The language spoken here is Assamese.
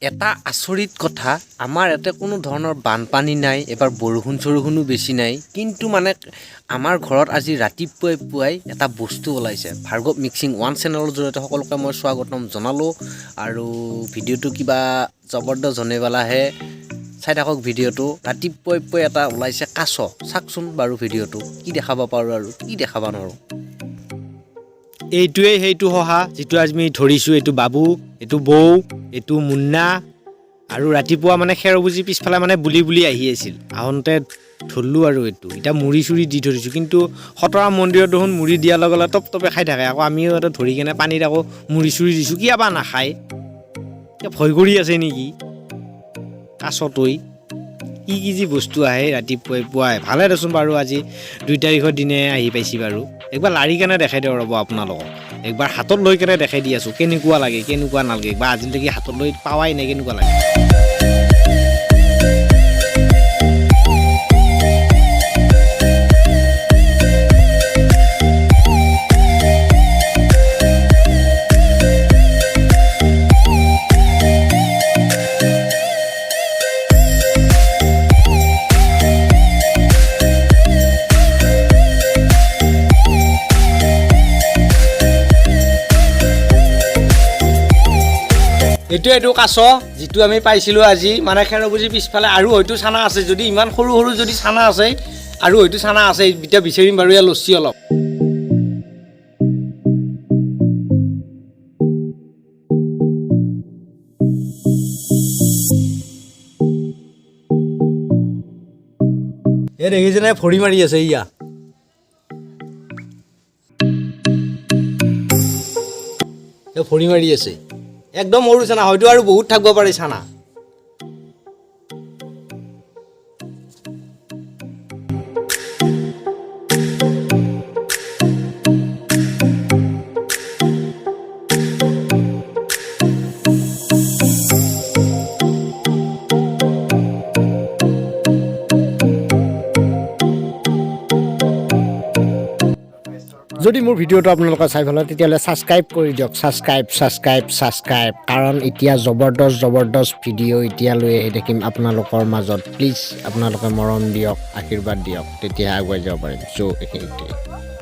এটা আচৰিত কথা আমাৰ ইয়াতে কোনো ধৰণৰ বানপানী নাই এবাৰ বৰষুণো বেছি নাই কিন্তু মানে আমাৰ ঘৰত আজি ৰাতিপুৱাই এটা বস্তু ওলাইছে ভাৰ্গৱ মিক্সিং ওৱান চেনেলৰ জৰিয়তে সকলোকে মই স্বাগতম জনালোঁ আৰু ভিডিঅ'টো কিবা জবৰদস্ত জনেবালাহে চাই থাকক ভিডিঅ'টো ৰাতিপুৱাই এটা ওলাইছে কাছ চাওকচোন বাৰু ভিডিঅ'টো কি দেখাব পাৰোঁ আৰু কি দেখাব নোৱাৰোঁ এইটোৱে সেইটো হহা যিটো আমি ধৰিছোঁ এইটো বাবু এইটো বৌ এইটো মুন্না আৰু ৰাতিপুৱা মানে খেৰবুজি পিছফালে মানে বুলি আহি আছিল আহোঁতে ধৰিলোঁ আৰু এইটো এতিয়া মুড়ি চুৰি দি ধৰিছোঁ কিন্তু খতৰা মন্দিৰত দেখোন মুড়ি দিয়াৰ লগে লগে টপটপে খাই থাকে আকৌ আমিও এটা ধৰি কেনে পানীত আকৌ মুড়ি চুৰি দিছোঁ কিয়াবা নাখায় ভয় কৰি আছে নেকি কাছটোই কি যি বস্তু আহে ৰাতিপুৱাই ভালে দেচোন বাৰু আজি 2 তাৰিখৰ দিনে আহি পাইছি বাৰু একবাৰ লাৰি কেনে দেখাই দিওঁ ৰ'ব আপোনালোকক একবাৰ হাতত লৈ কেনে দেখাই দি আছোঁ কেনেকুৱা লাগে কেনেকুৱা নালাগে বা আজিলৈকে হাতত লৈ পাৱাই নাই কেনেকুৱা লাগে এইটো কাছ যিটো আমি পাইছিলোঁ আজি মানে খেৰবুজি পিছফালে আৰু হয়তো চানা আছে যদি ইমান সৰু যদি চানা আছে আৰু হয়তো চানা আছে এতিয়া বিচাৰিম বাৰু ইয়াৰ লচ্ছি অলপ এই দেখিছেনে ভৰি মাৰি আছে ইয়া ভৰি মাৰি আছে একদম সৰু চানা হয়তো আৰু বহুত থাকিব পাৰে চানা যদি মোৰ ভিডিঅ'টো আপোনালোকে চাই ভাল লাগে তেতিয়াহ'লে ছাবস্ক্ৰাইব কৰি দিয়ক ছাবস্ক্ৰাইব কাৰণ এতিয়া জবৰদস্ত ভিডিঅ' এতিয়ালৈ আহি থাকিম আপোনালোকৰ মাজত প্লিজ আপোনালোকে মৰম দিয়ক আশীৰ্বাদ দিয়ক তেতিয়া আগুৱাই যাব পাৰিম চ' এইখিনিতে